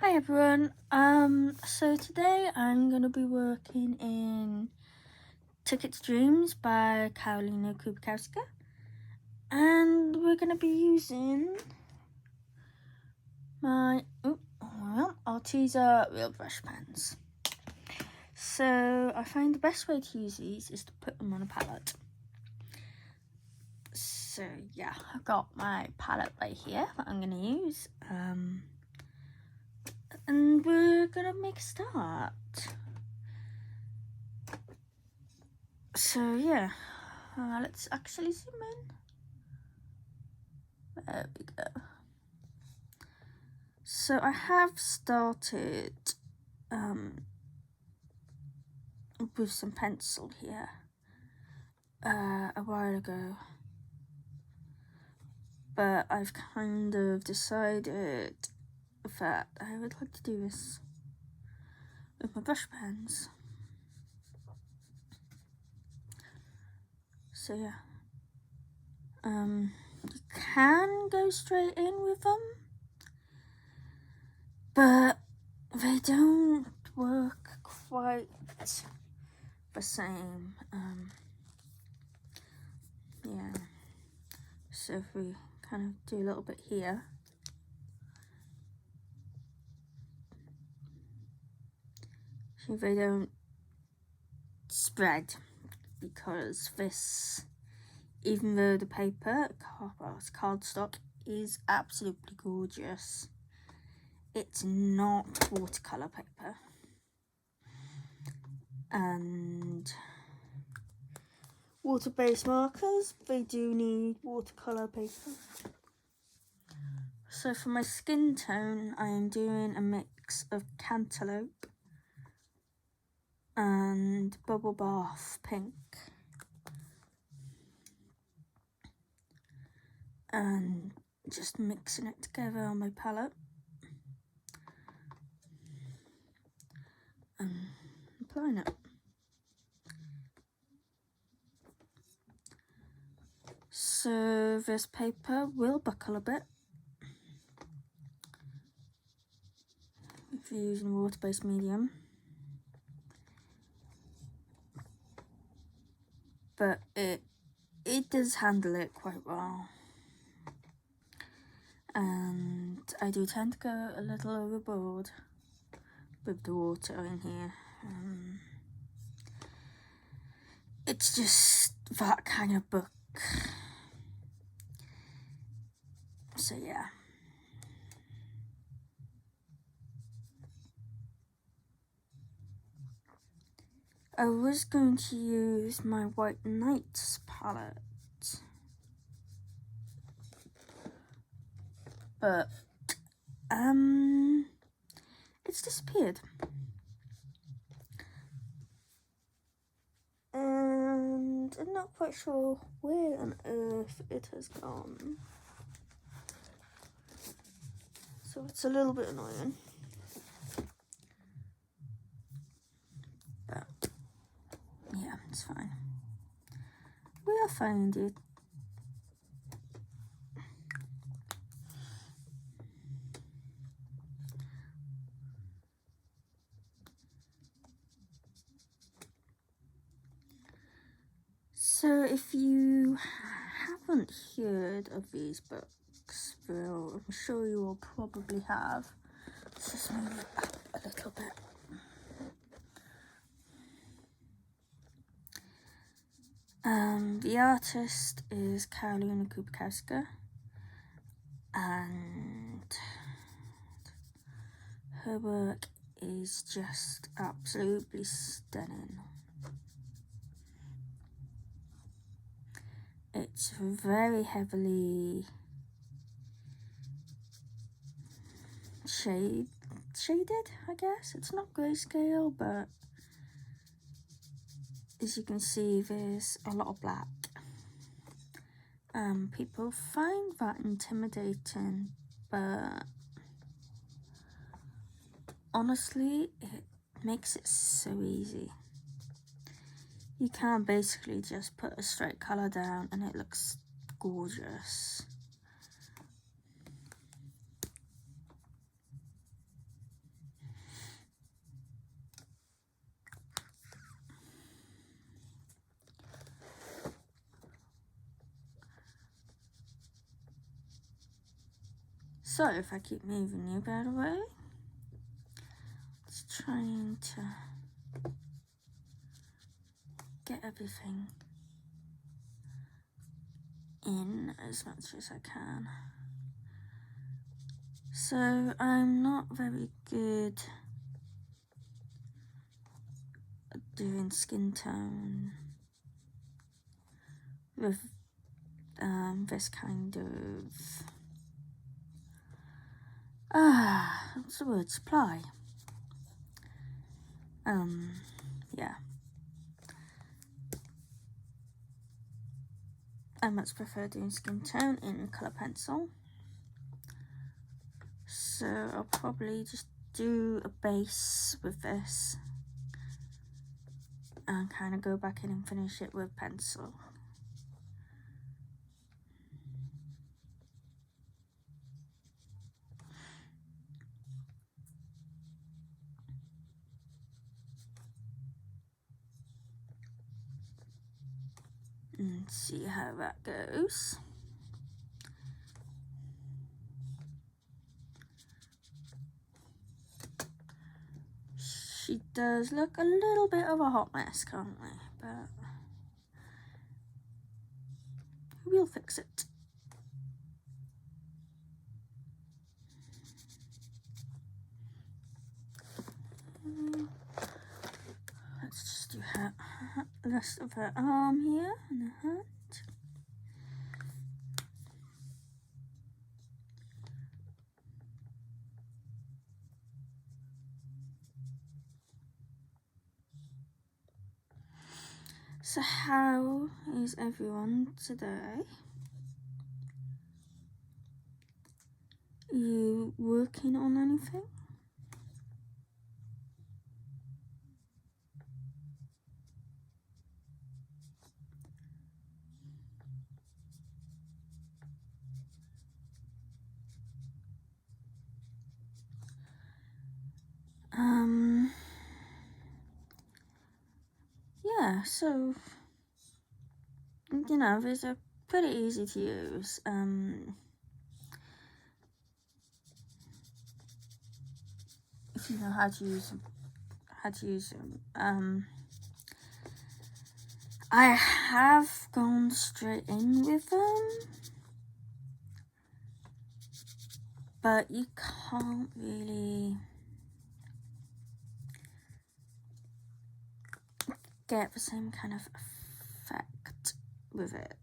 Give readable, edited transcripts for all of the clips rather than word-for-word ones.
Hi everyone, so today I'm going to be working in Ticket to Dreams by Karolina Kubikowska, and we're going to be using my Arteza Real Brush Pens. So I find the best way to use these is to put them on a palette. So yeah, I've got my palette right here that I'm going to use. And we're gonna make a start. So yeah, let's actually zoom in. There we go. So I have started with some pencil here a while ago, but I've kind of decided that I would like to do this with my brush pens. So yeah, you can go straight in with them, but they don't work quite the same. Yeah, so if we kind of do a little bit here, so they don't spread, because this, even though the paper, it's cardstock, is absolutely gorgeous, it's not watercolour paper. And water-based markers, they do need watercolour paper. So for my skin tone, I am doing a mix of cantaloupe and bubble bath pink, and just mixing it together on my palette and applying it. So this paper will buckle a bit if you're using a water-based medium, but it does handle it quite well. And I do tend to go a little overboard with the water in here. It's just that kind of book. So yeah. I was going to use my White Nights palette, but it's disappeared. And I'm not quite sure where on earth it has gone. So it's a little bit annoying. But yeah, it's fine. We'll find it. So if you haven't heard of these books, well, I'm sure you all probably have. Let's just move it up a little bit. The artist is Karolina Kubikowska, and her work is just absolutely stunning. It's very heavily shaded, I guess. It's not grayscale, but as you can see, there's a lot of black. People find that intimidating, but honestly, it makes it so easy. You can basically just put a straight colour down and it looks gorgeous. sorry if I keep moving you, by the way. Just trying to get everything in as much as I can. So I'm not very good at doing skin tone with this kind of what's the word, supply. Yeah, I much prefer doing skin tone in colour pencil, so I'll probably just do a base with this and kind of go back in and finish it with pencil. And see how that goes. She does look a little bit of a hot mess currently, but we'll fix it. Let's just do her rest of her arm here and her hand. So how is everyone today? Are you working on anything? Yeah, so you know, these are pretty easy to use. If you know how to use them. I have gone straight in with them, but you can't really get the same kind of effect with it.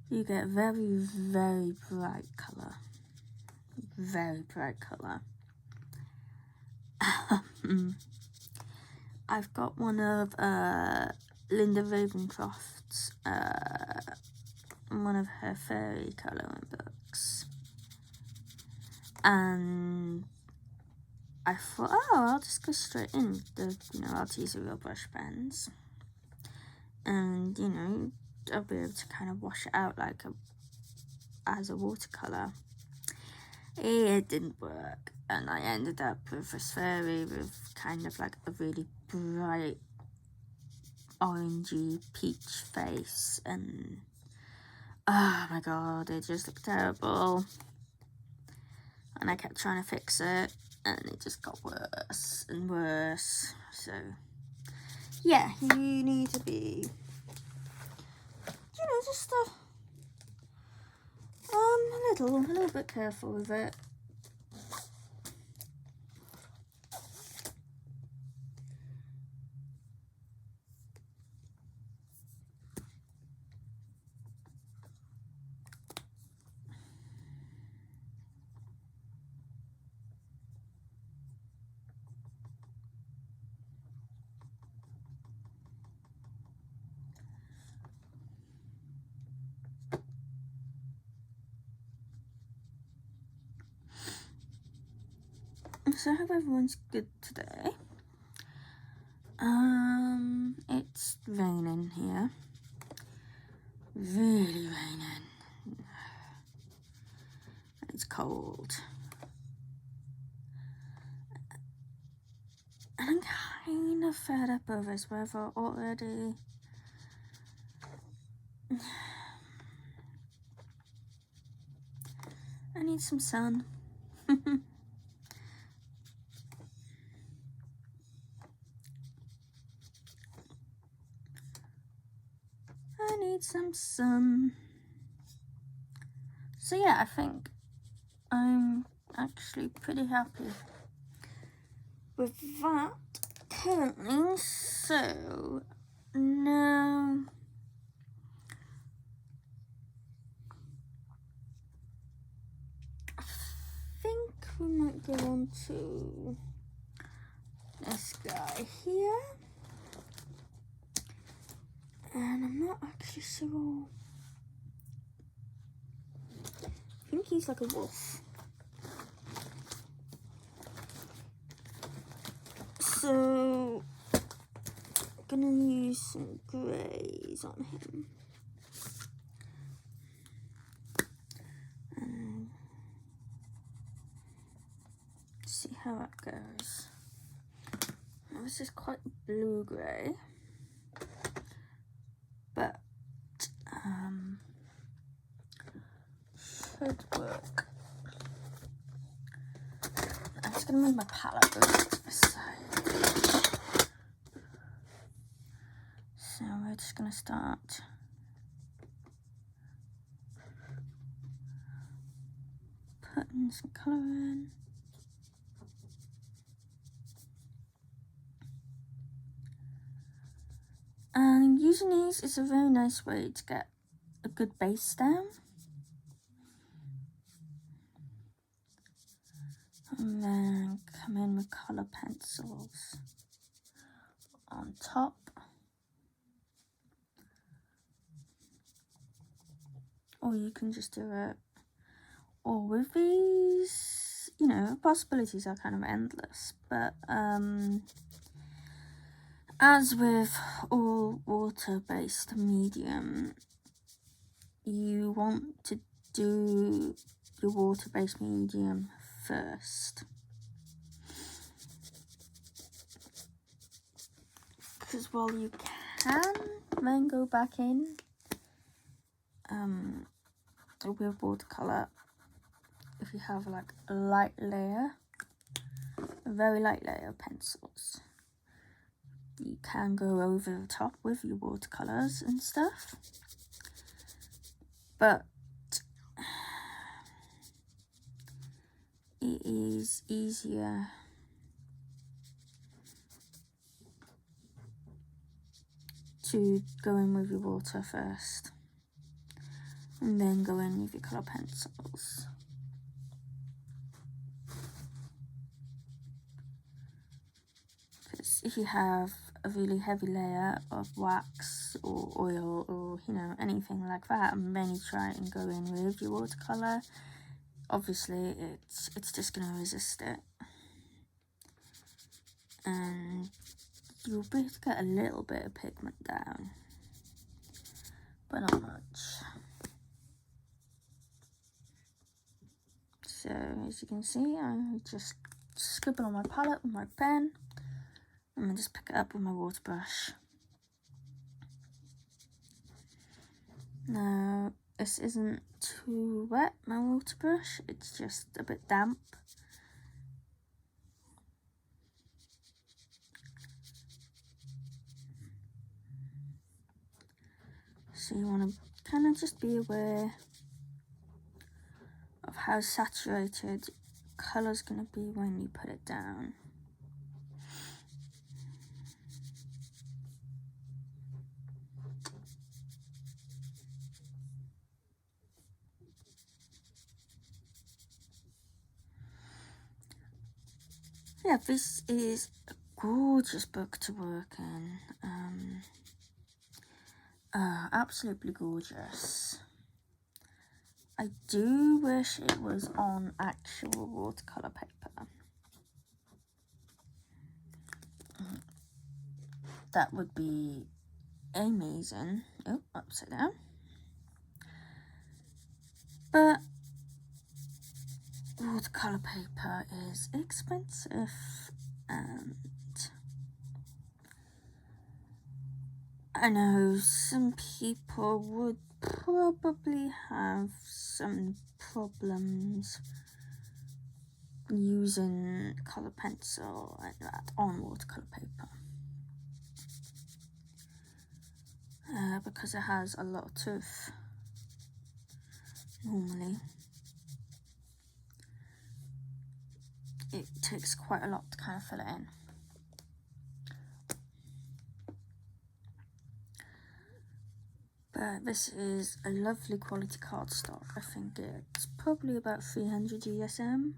You get very, very bright colour. Very bright colour. I've got one of Linda Ravencroft's, one of her fairy colouring books. And I thought, oh, I'll just go straight in with the, Arteza Real Brush Pens. And, I'll be able to kind of wash it out like as a watercolour. It didn't work, and I ended up with this fairy with kind of like a really bright orangey peach face, and oh my god, it just looked terrible. And I kept trying to fix it, and it just got worse and worse. So yeah, you need to be, just a little bit careful with it. So I hope everyone's good today. It's raining here. Really raining. It's cold. And I'm kind of fed up of this weather already. I need some sun. I need some sun. So yeah, I think I'm actually pretty happy with that currently. So now I think we might go on to this guy here, and I'm not actually sure. I think he's like a wolf. So I'm gonna use some greys on him. And see how that goes. Now, this is quite blue grey, but should work. I'm just gonna move my palette over to the side. So we're just gonna start putting some colour in. And using these is a very nice way to get a good base down. And then come in with colour pencils on top. Or you can just do it all with these. You know, possibilities are kind of endless. But as with all water-based medium, you want to do your water-based medium first, because while you can then go back in with watercolour, if you have like a light layer, a very light layer of pencils, you can go over the top with your watercolours and stuff, but it is easier to go in with your water first and then go in with your colour pencils. Because if you have a really heavy layer of wax or oil or, you know, anything like that, and then you try and go in with your watercolour, obviously it's just going to resist it, and you'll be able to get a little bit of pigment down, but not much. So as you can see, I just scribble on my palette with my pen and then just pick it up with my water brush. Now this isn't too wet, my water brush, it's just a bit damp. So you want to kind of just be aware of how saturated colour's going to be when you put it down. Yeah, this is a gorgeous book to work in. Absolutely gorgeous. I do wish it was on actual watercolour paper. That would be amazing. Oh, upside down. But watercolour paper is expensive, and I know some people would probably have some problems using colour pencil like that on watercolour paper, because it has a lot of tooth normally. It takes quite a lot to kind of fill it in. But this is a lovely quality cardstock. I think it's probably about 300 GSM.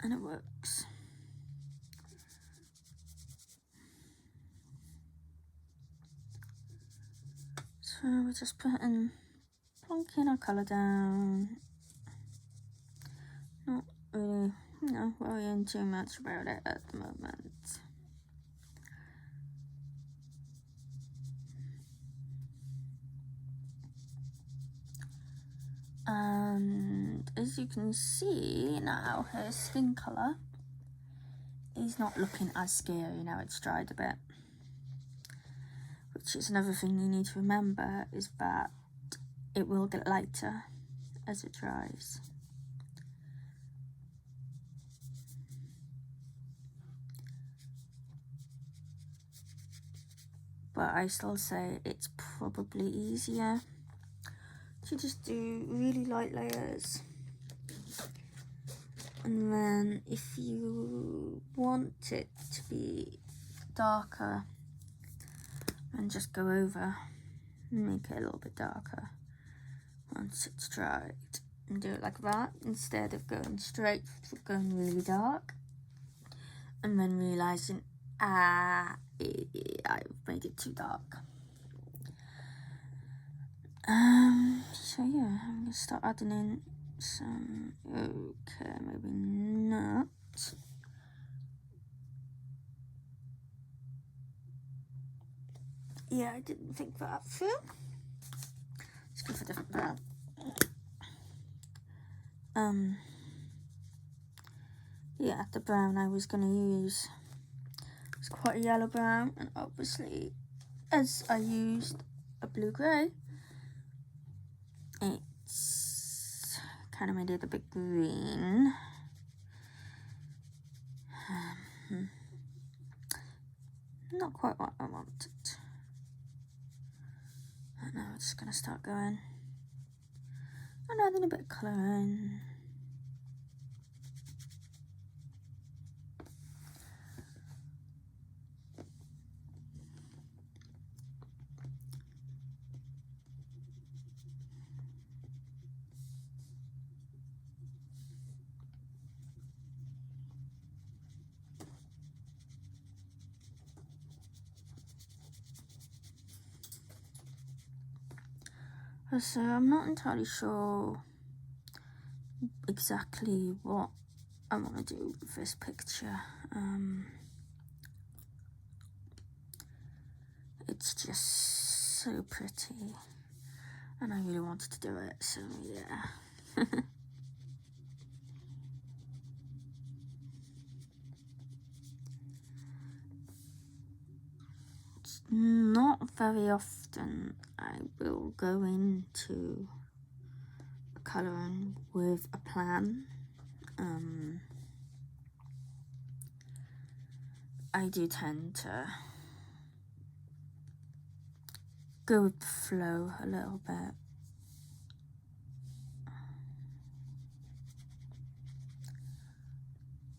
And it works. So we're just plonking our colour down. Not really, worrying too much about it at the moment. And as you can see now, her skin colour is not looking as scary now it's dried a bit. Which is another thing you need to remember, is that it will get lighter as it dries. But I still say it's probably easier to just do really light layers. And then if you want it to be darker, and just go over and make it a little bit darker once it's dried, and do it like that instead of going straight for going really dark and then realizing I've made it too dark. So yeah, I'm gonna start adding in some, okay, maybe not. Yeah, I didn't think that through. Let's go for a different brown. Yeah, the brown I was gonna use was quite a yellow brown, and obviously, as I used a blue-grey, it's kind of made it a bit green. Not quite what I wanted. And now I'm just gonna start going and adding a bit of colour in. So I'm not entirely sure exactly what I want to do with this picture. It's just so pretty, and I really wanted to do it, so yeah. It's not very often I will go into colouring with a plan. I do tend to go with the flow a little bit.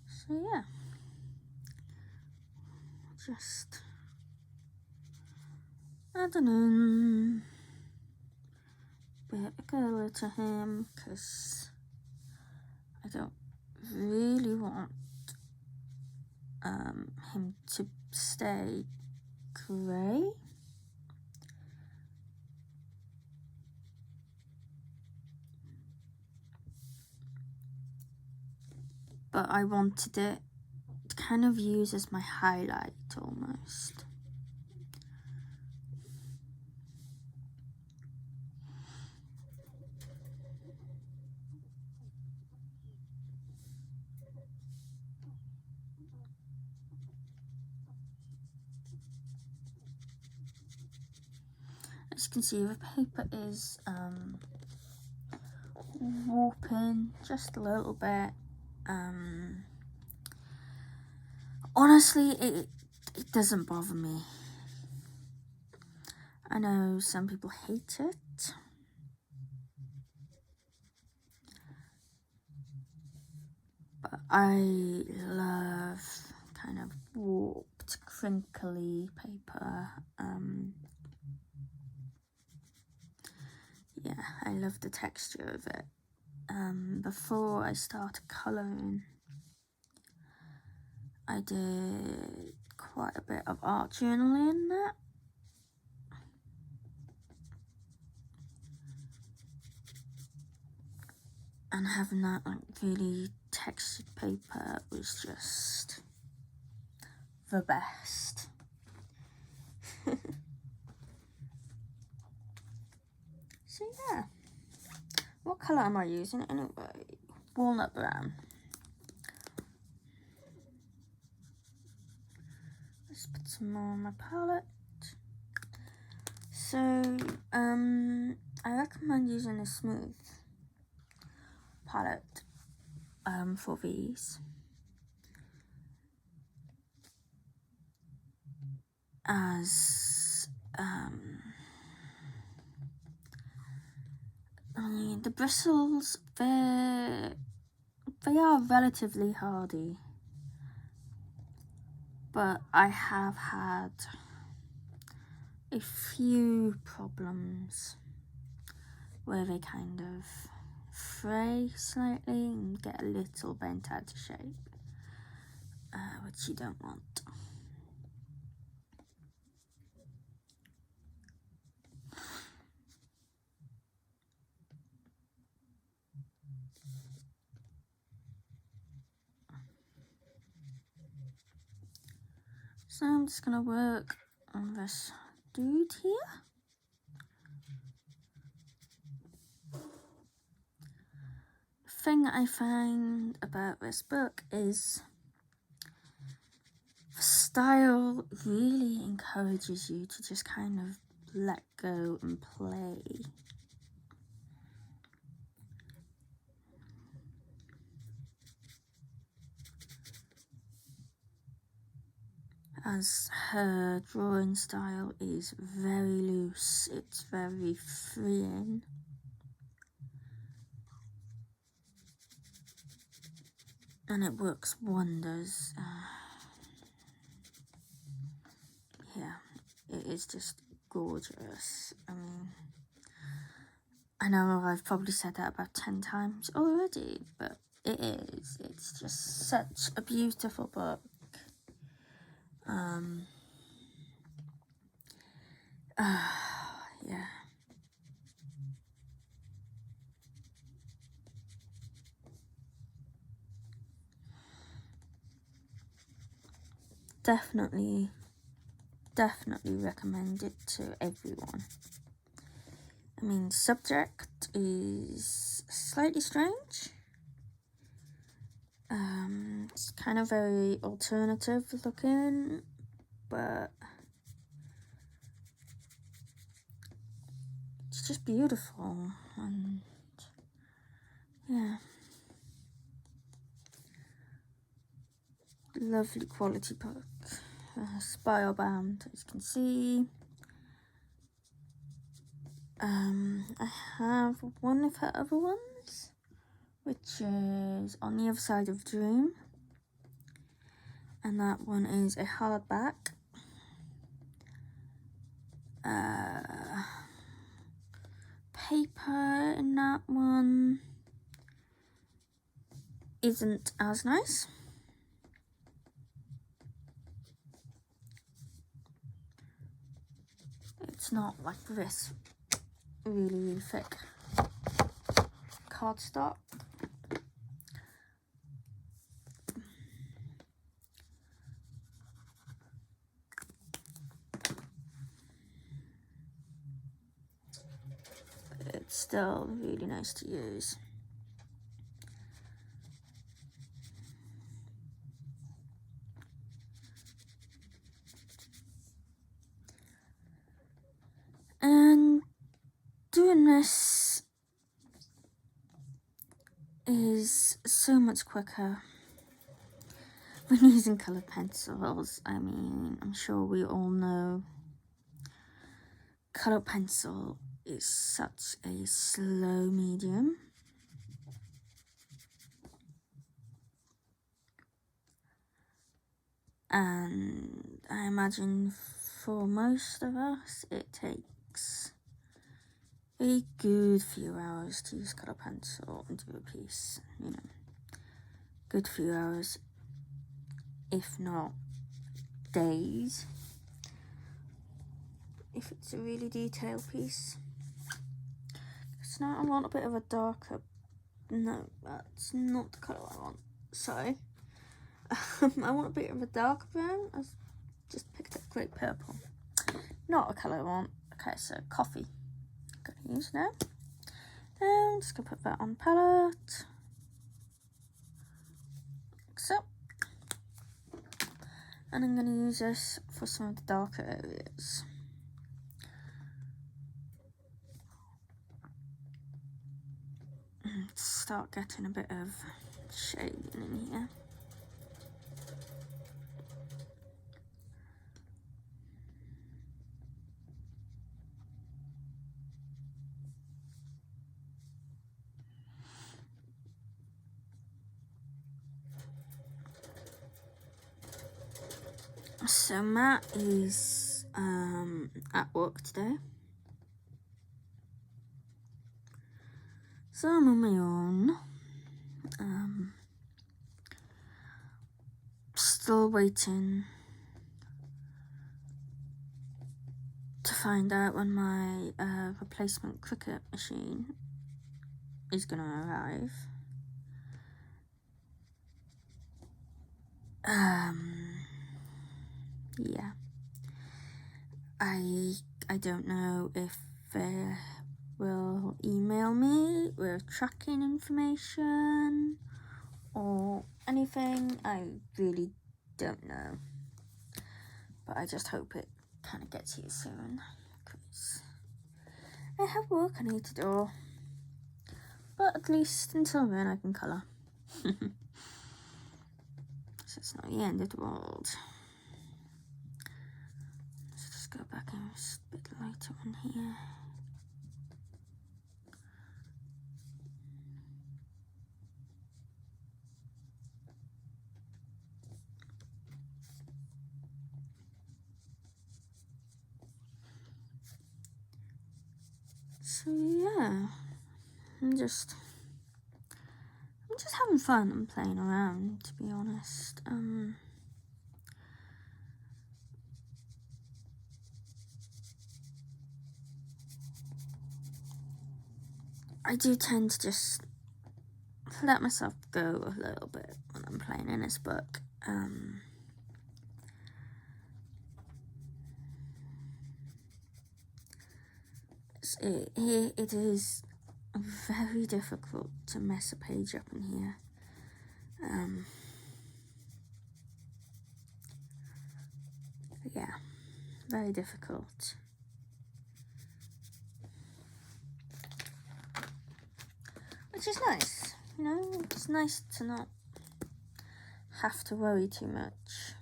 So yeah, just adding in a bit of colour to him, because I don't really want him to stay grey. But I wanted it to kind of use as my highlight almost. as you can see, the paper is warping just a little bit. Honestly, it doesn't bother me. I know some people hate it. But I love kind of warped, crinkly paper. Yeah, I love the texture of it. Before I started colouring, I did quite a bit of art journaling in that. And having that like really textured paper was just the best. So yeah, what colour am I using anyway? Walnut brown. Let's put some more on my palette. So I recommend using a smooth palette for these, as the bristles, they are relatively hardy, but I have had a few problems where they kind of fray slightly and get a little bent out of shape, which you don't want. So I'm just gonna work on this dude here. The thing I find about this book is the style really encourages you to just kind of let go and play. As her drawing style is very loose, it's very freeing. And it works wonders. Yeah, it is just gorgeous. I mean, I know I've probably said that about 10 times already, but it is. It's just such a beautiful book. Yeah. Definitely recommend it to everyone. I mean, subject is slightly strange. It's kind of very alternative looking, but it's just beautiful, and yeah, lovely quality book. Spiral bound, as you can see. I have one of her other ones, which is On the Other Side of Dream, and that one is a hardback. Paper in that one isn't as nice. It's not like this really thick cardstock. But it's still really nice to use. And doing this is so much quicker when using coloured pencils. I mean, I'm sure we all know coloured pencil is such a slow medium. And I imagine for most of us it takes a good few hours to use colour pencil and do a piece, you know, good few hours, if not days, if it's a really detailed piece. So now I want a bit of a darker, no, that's not the colour I want, sorry. I want a bit of a darker brown. I just picked up great purple, not a colour I want. Okay, so coffee. Gonna use now. And just gonna put that on palette. Like so. And I'm gonna use this for some of the darker areas. And start getting a bit of shading in here. So Matt is at work today, so I'm on my own. Still waiting to find out when my replacement Cricut machine is gonna arrive. Yeah, I don't know if they will email me with tracking information or anything. I really don't know, but I just hope it kind of gets here soon, because I have work I need to do, but at least until then I can colour. So it's not the end of the world. Let's just go back and just a bit lighter on here. So yeah, I'm just having fun and playing around, to be honest. I do tend to just let myself go a little bit when I'm playing in this book. It is very difficult to mess a page up in here. Yeah, very difficult. Which is nice, you know, it's nice to not have to worry too much.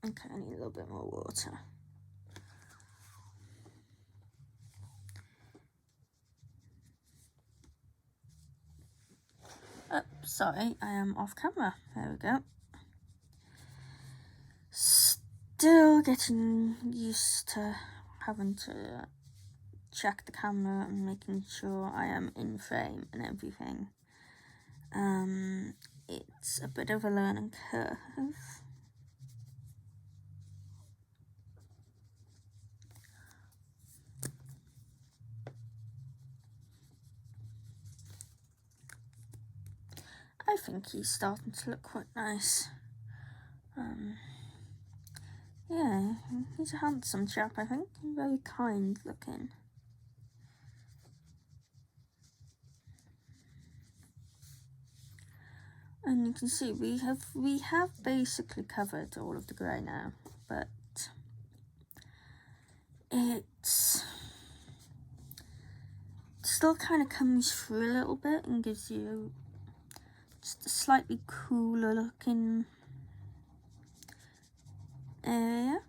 Okay, I need a little bit more water. Oh, sorry, I am off camera. There we go. Still getting used to having to check the camera and making sure I am in frame and everything. It's a bit of a learning curve. I think he's starting to look quite nice. Yeah, he's a handsome chap, I think. Very kind looking. And you can see we have basically covered all of the grey now, but it still kind of comes through a little bit and gives you just a slightly cooler looking area.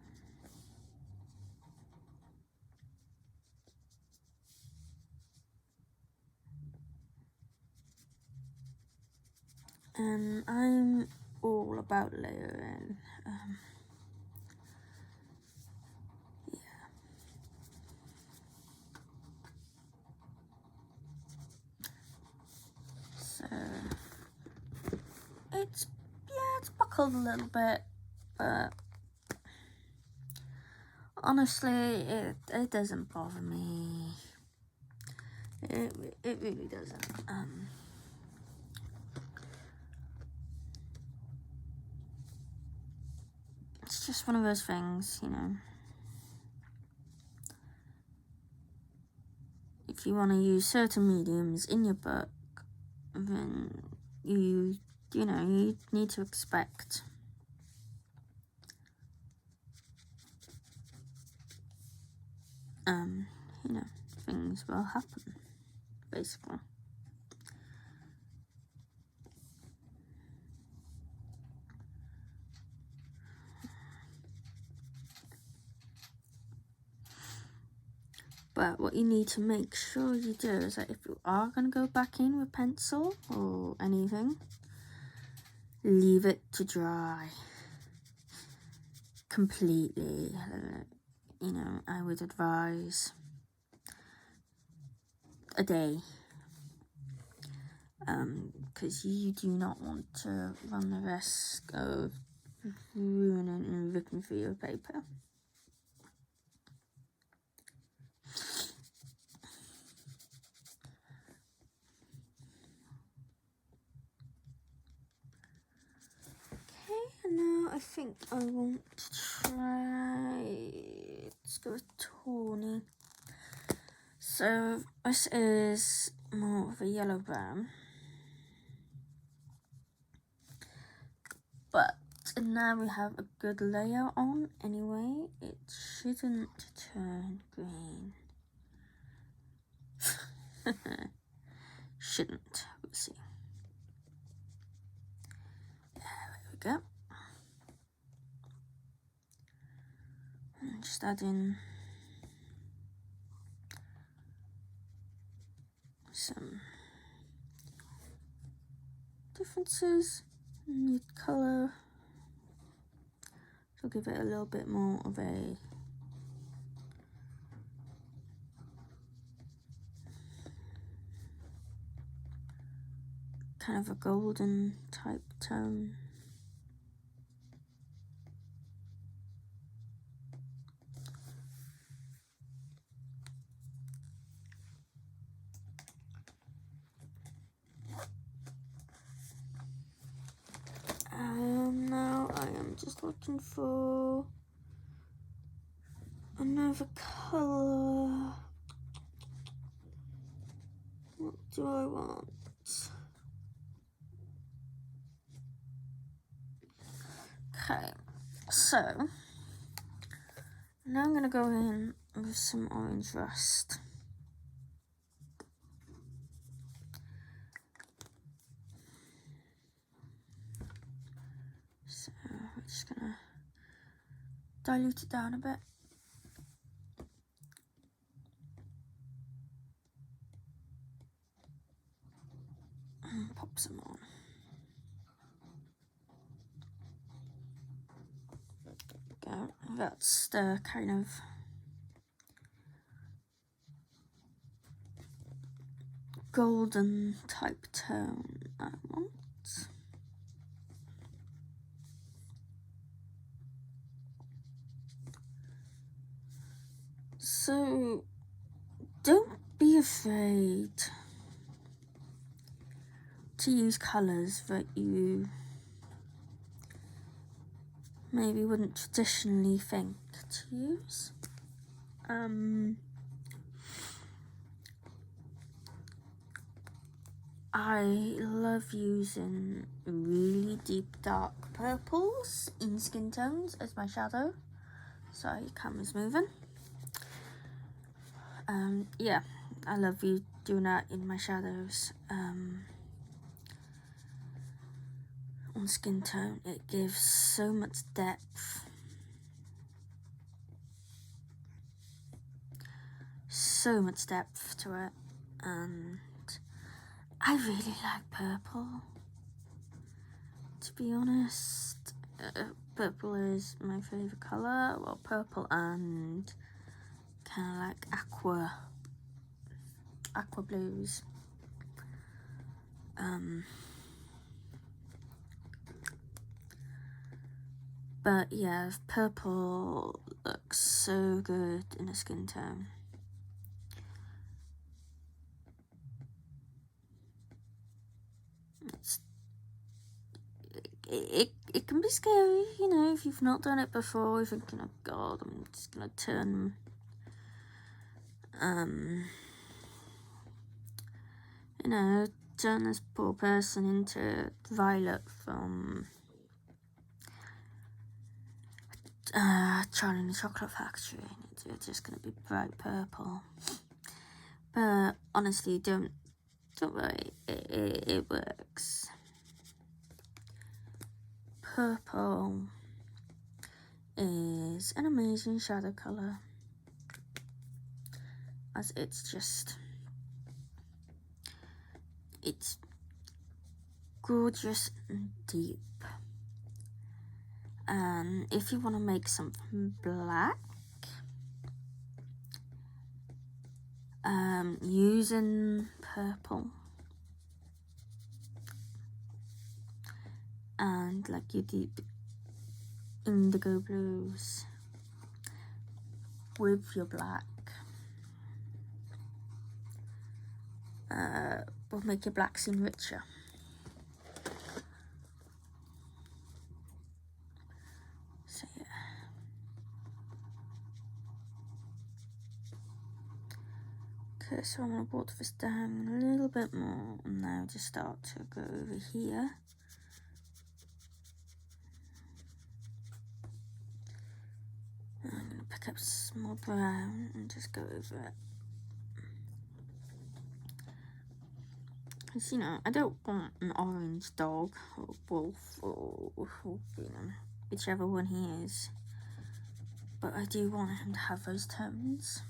And I'm all about layering. Yeah. So it's buckled a little bit, but honestly, it doesn't bother me. It really doesn't. It's just one of those things, you know. If you want to use certain mediums in your book, then you need to expect things will happen, basically. But what you need to make sure you do is that if you are going to go back in with pencil or anything, leave it to dry completely. I would advise a day, because you do not want to run the risk of ruining and ripping through your paper. Now I think I want to try, let's go with tawny. So this is more of a yellow brown, but now we have a good layer on anyway. It shouldn't turn green. Shouldn't, we'll see. There we go. Just add in some differences in the colour to give it a little bit more of a kind of a golden type tone. Now I am just looking for another colour. What do I want? Okay, so now I'm going to go in with some orange rust. So we're just going to dilute it down a bit. And pop some on. Go. That's the kind of golden type tone I want. So don't be afraid to use colours that you maybe wouldn't traditionally think to use. I love using really deep dark purples in skin tones as my shadow. Sorry, camera's moving. Yeah, I love doing that in my shadows. On skin tone, it gives so much depth. So much depth to it, and I really like purple. To be honest, purple is my favourite colour. Well, purple and kind of like aqua blues. But yeah, purple looks so good in a skin tone. It can be scary, you know, if you've not done it before. You're thinking, oh God, I'm just gonna turn you know, turn this poor person into Violet from Charlie and the Chocolate Factory. It's just gonna be bright purple. But honestly, don't worry, it works. Purple is an amazing shadow colour, as it's gorgeous and deep. And if you want to make something black, using purple and like your deep indigo blues with your black will make your black seem richer. So yeah. Okay, so I'm going to water this down a little bit more and now just start to go over here. I'm going to pick up some more brown and just go over it. Because, you know, I don't want an orange dog or wolf or you know, whichever one he is. But I do want him to have those tones.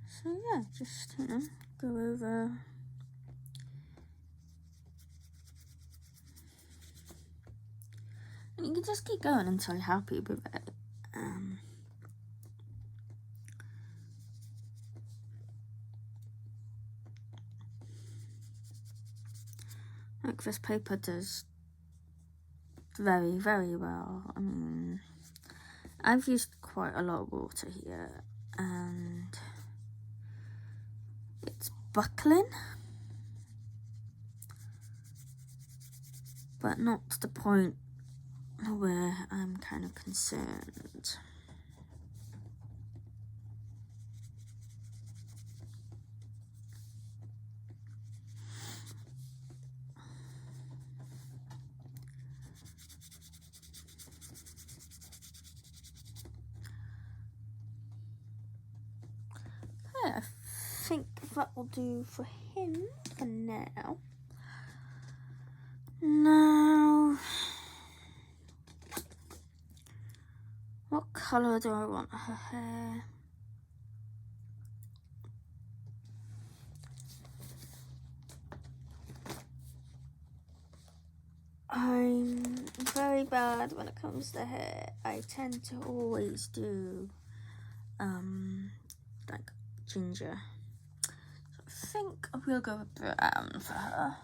So yeah, just, you know, go over. And you can just keep going until you're happy with it. Like this paper does very, very well. I mean, I've used quite a lot of water here and it's buckling, but not to the point where I'm kind of concerned. Okay, I think that will do for him for now. Now, what colour do I want her hair? I'm very bad when it comes to hair. I tend to always do like ginger. So I think I will go with brown for her.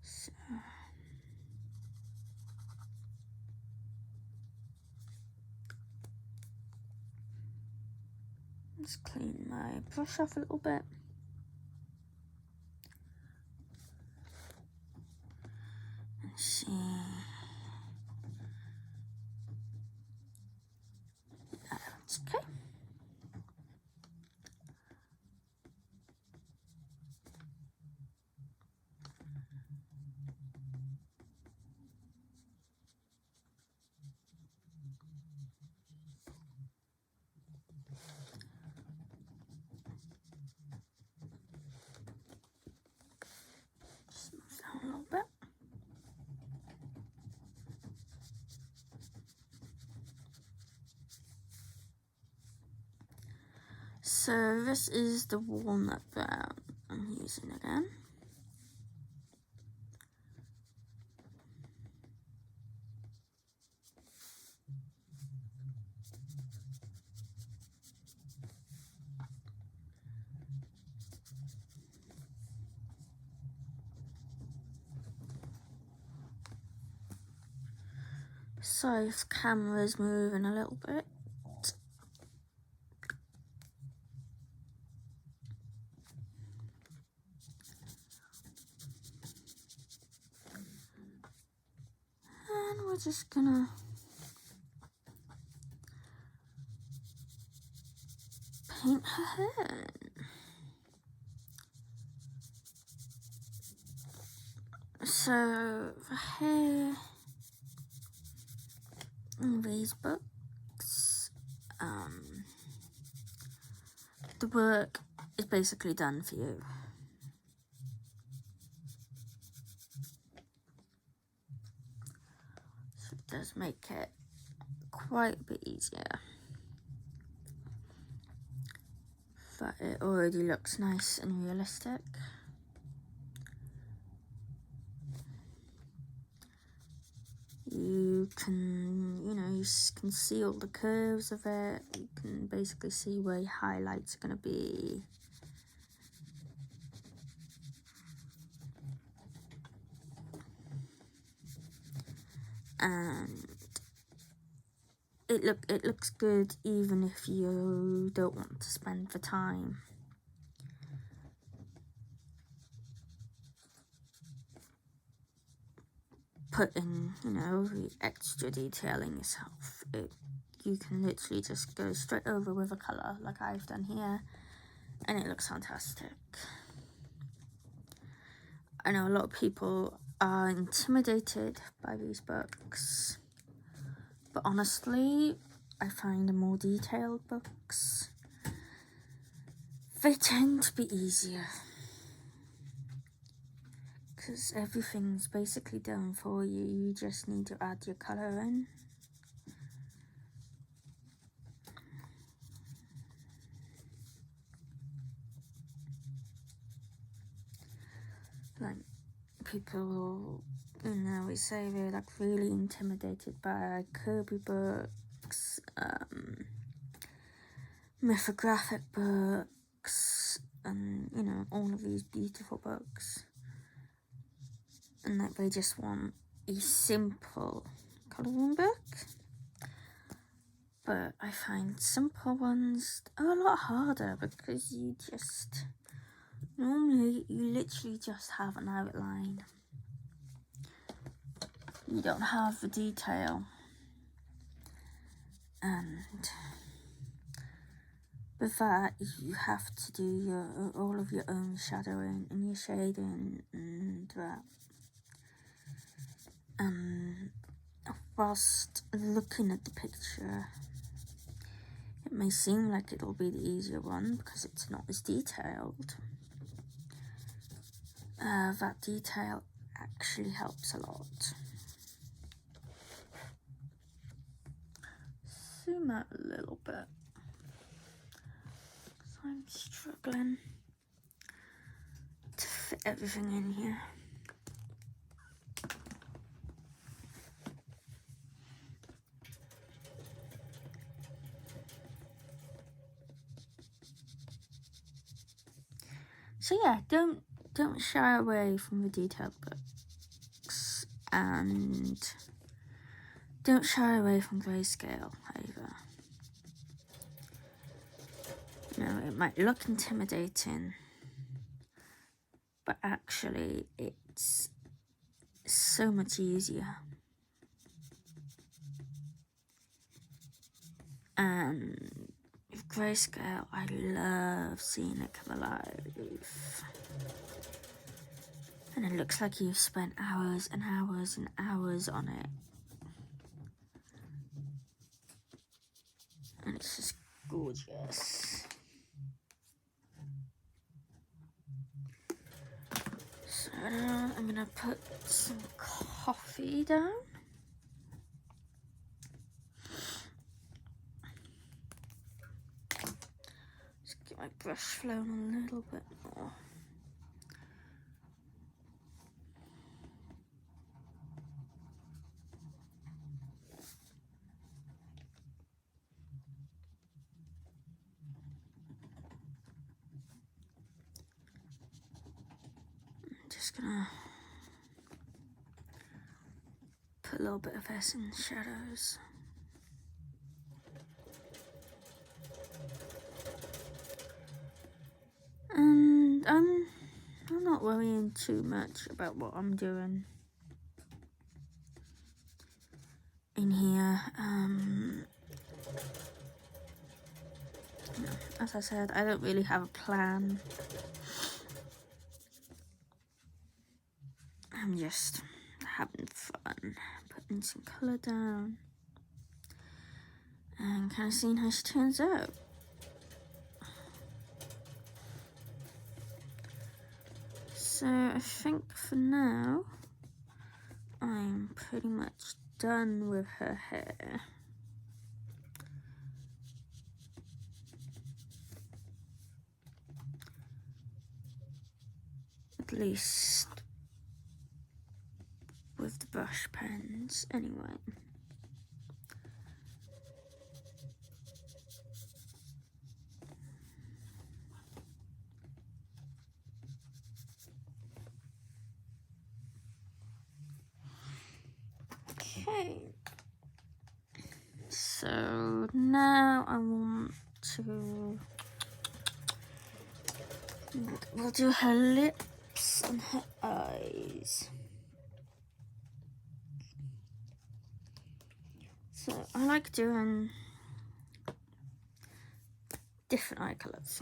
So let's clean my brush off a little bit. See. That's okay. Just move down a little bit. So this is the walnut brown I'm using again. Sorry if the camera's moving a little bit. And we're just gonna paint her hair. So the hair in these books, the work is basically done for you. So it does make it quite a bit easier. But it already looks nice and realistic. You can, you can see all the curves of it. You can basically see where your highlights are going to be. And it looks good even if you don't want to spend the time putting, the extra detailing yourself. You can literally just go straight over with a colour like I've done here, and it looks fantastic. I know a lot of people are intimidated by these books, but honestly, I find the more detailed books, they tend to be easier. Because everything's basically done for you. You just need to add your colour in. Like, people, we say they're like really intimidated by Kirby books, mythographic books, and all of these beautiful books, and that they just want a simple colouring book. But I find simple ones are a lot harder because normally you literally just have an outline. You don't have the detail, and with that you have to do all of your own shadowing and your shading and that. And whilst looking at the picture, it may seem like it'll be the easier one because it's not as detailed. That detail actually helps a lot. Zoom out a little bit because I'm struggling to fit everything in here. So yeah, don't shy away from the detailed books, and don't shy away from grayscale either. It might look intimidating, but actually it's so much easier. And with grayscale, I love seeing it come alive. And it looks like you've spent hours and hours and hours on it. And it's just gorgeous. So I'm gonna put some coffee down. Just get my brush flowing a little bit more. Just gonna put a little bit of this in the shadows. And I'm not worrying too much about what I'm doing in here. As I said, I don't really have a plan. I'm just having fun, putting some colour down and kind of seeing how she turns out. So I think for now, I'm pretty much done with her hair. At least with the brush pens, anyway. Okay, so now I want to, we'll do her lips and her eyes. So I like doing different eye colours.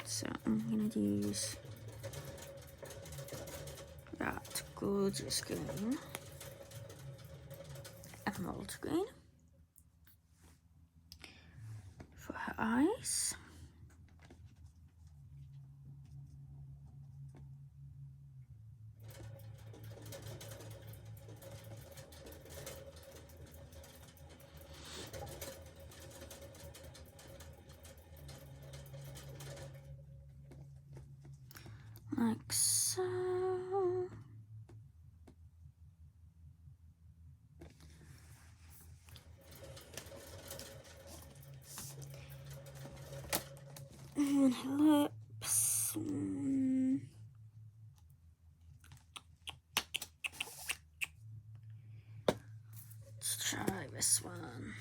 So I'm going to use that gorgeous green, emerald green, for her eyes. Like so. And her lips. Let's try this one.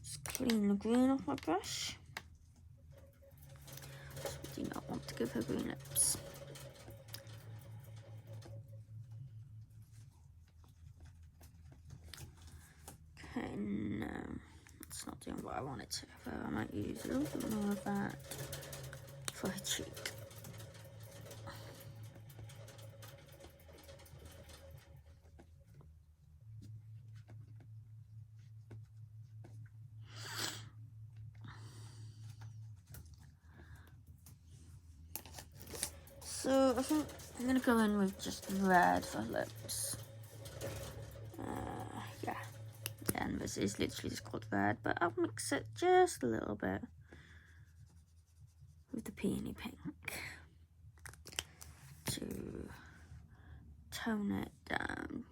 Just clean the green off my brush. I do not want to give her green lips. Okay, no, it's not doing what I want it to, but I might use a little bit more of that for her cheek. So I think I'm gonna go in with just red for lips. Yeah, and this is literally just called red, but I'll mix it just a little bit with the peony pink to tone it down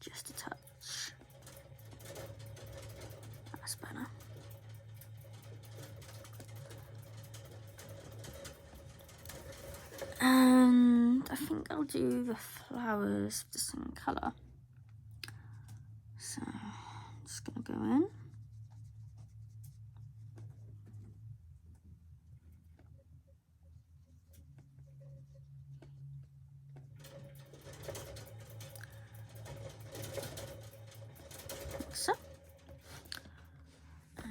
just a touch. That's better. And I think I'll do the flowers the same colour. So I'm just gonna go in.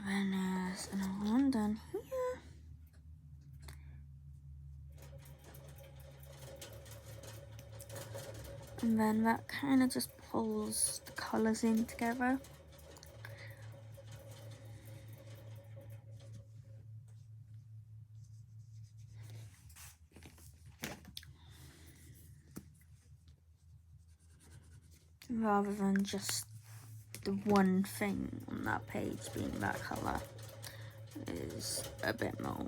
then there's another one down here. And then that kind of just pulls the colours in together. Rather than just the one thing on that page being that colour, is a bit more.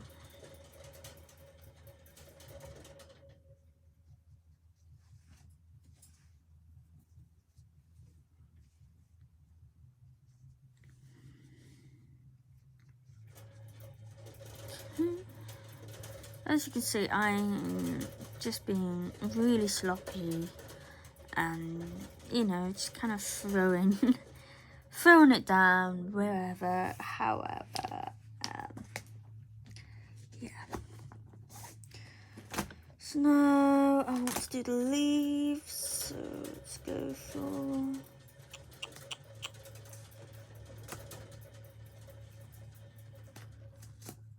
As you can see, I'm just being really sloppy and, you know, just kind of throwing it down wherever, however. Yeah. So now I want to do the leaves, so let's go for...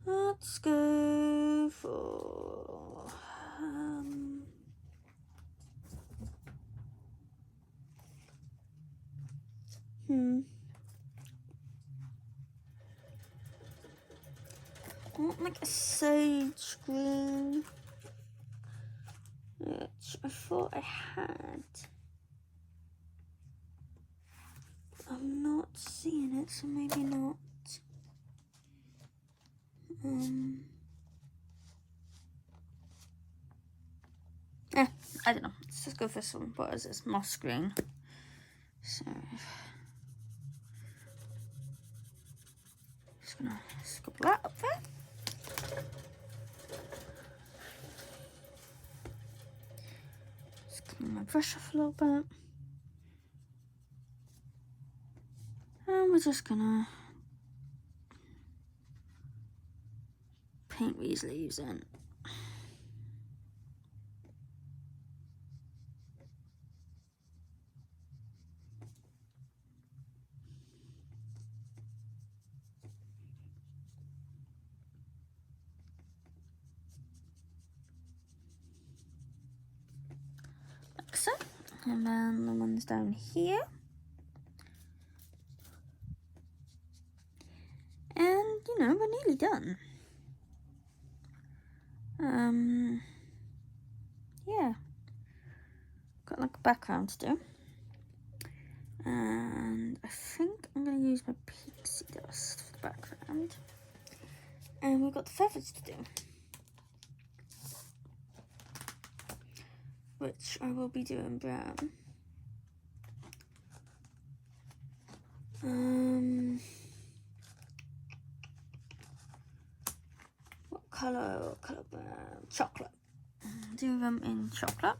Let's go for... I want like a sage green, which I thought I had. I'm not seeing it, so maybe not. Yeah, I don't know. Let's just go for this one. What is this? Moss green. So, just gonna scoop that up there. Just clean my brush off a little bit. And we're just gonna paint these leaves in. Like so. And then the ones down here. And, you know, we're nearly done. Yeah. Got like a background to do. And I think I'm going to use my pixie dust for the background. And we've got the feathers to do, which I will be doing brown. What colour brown? Chocolate. Do them in chocolate.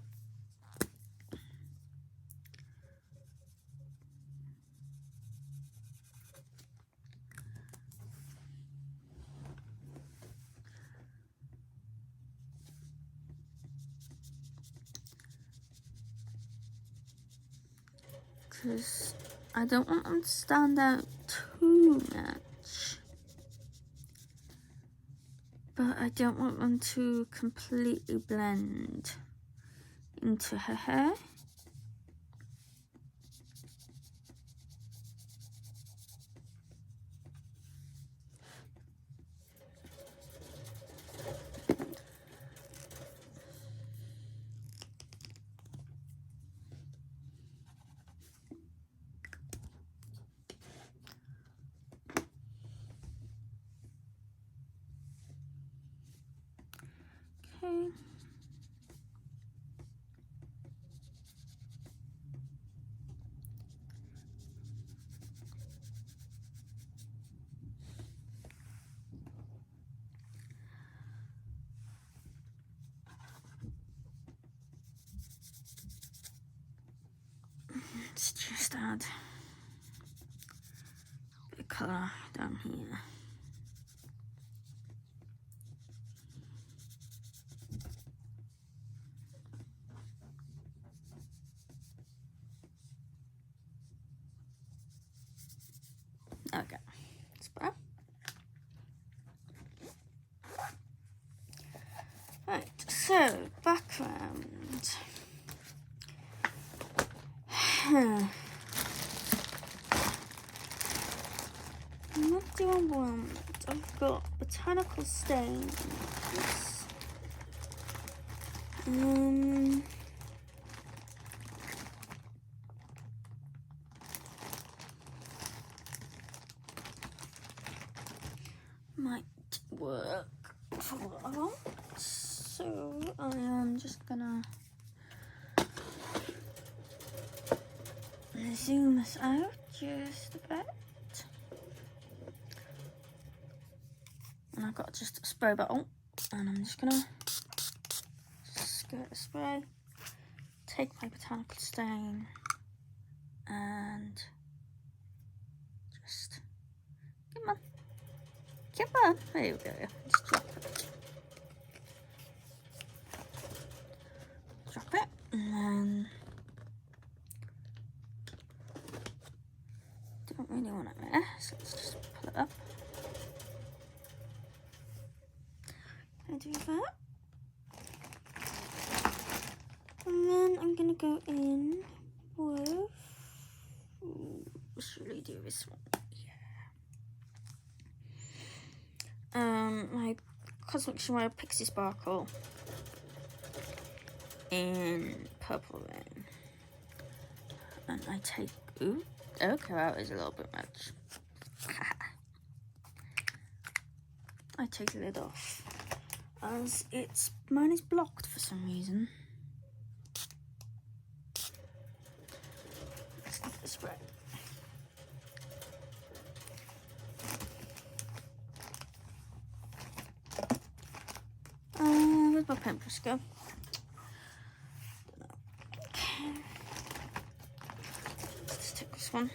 Because I don't want them to stand out too much, but I don't want them to completely blend into her hair. Okay. Let's just add a bit of colour down here. There we go. That's better. Right, so background. What do I want? I've got botanical stains. Might work for what I want. So I am just gonna zoom this out just a bit. And I've got just a spray bottle, and I'm just gonna squirt the spray, take my botanical stain, and just come on, there we go. Just drop it, and then don't really want it there, so let's just pull it up. I do that, and then I'm gonna go in with, should we do this one? My Cosmic Shimmer Pixie Sparkle in Purple Rain, and I take, ooh, okay, that was a little bit much. I take the lid off, as mine is blocked for some reason. Let's give it a spray. Where's my paintbrush go? Okay. Let's take this one,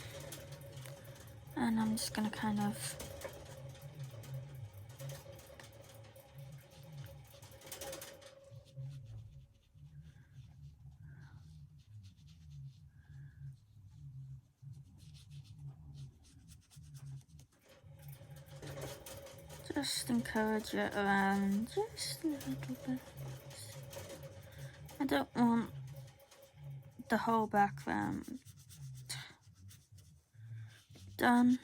and I'm just gonna kind of just encourage it around just a little bit. I don't want the whole background done.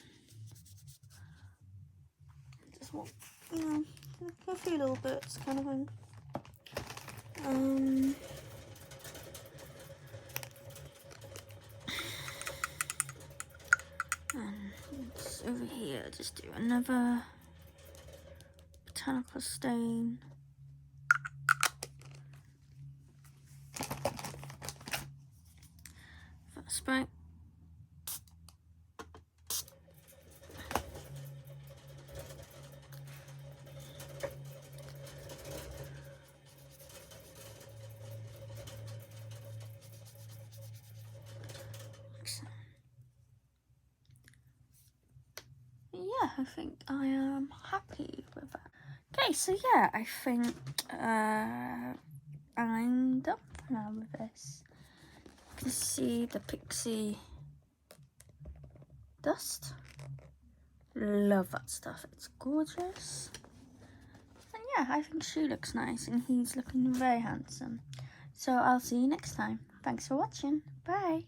Just want, a few little bits kind of thing. And over here, just do another botanical stain. Spray. Yeah, I think I am happy with that. Okay, so yeah, I think I'm done for now with this. You can see the pixie dust. Love that stuff, it's gorgeous. And yeah, I think she looks nice and he's looking very handsome. So I'll see you next time. Thanks for watching. Bye.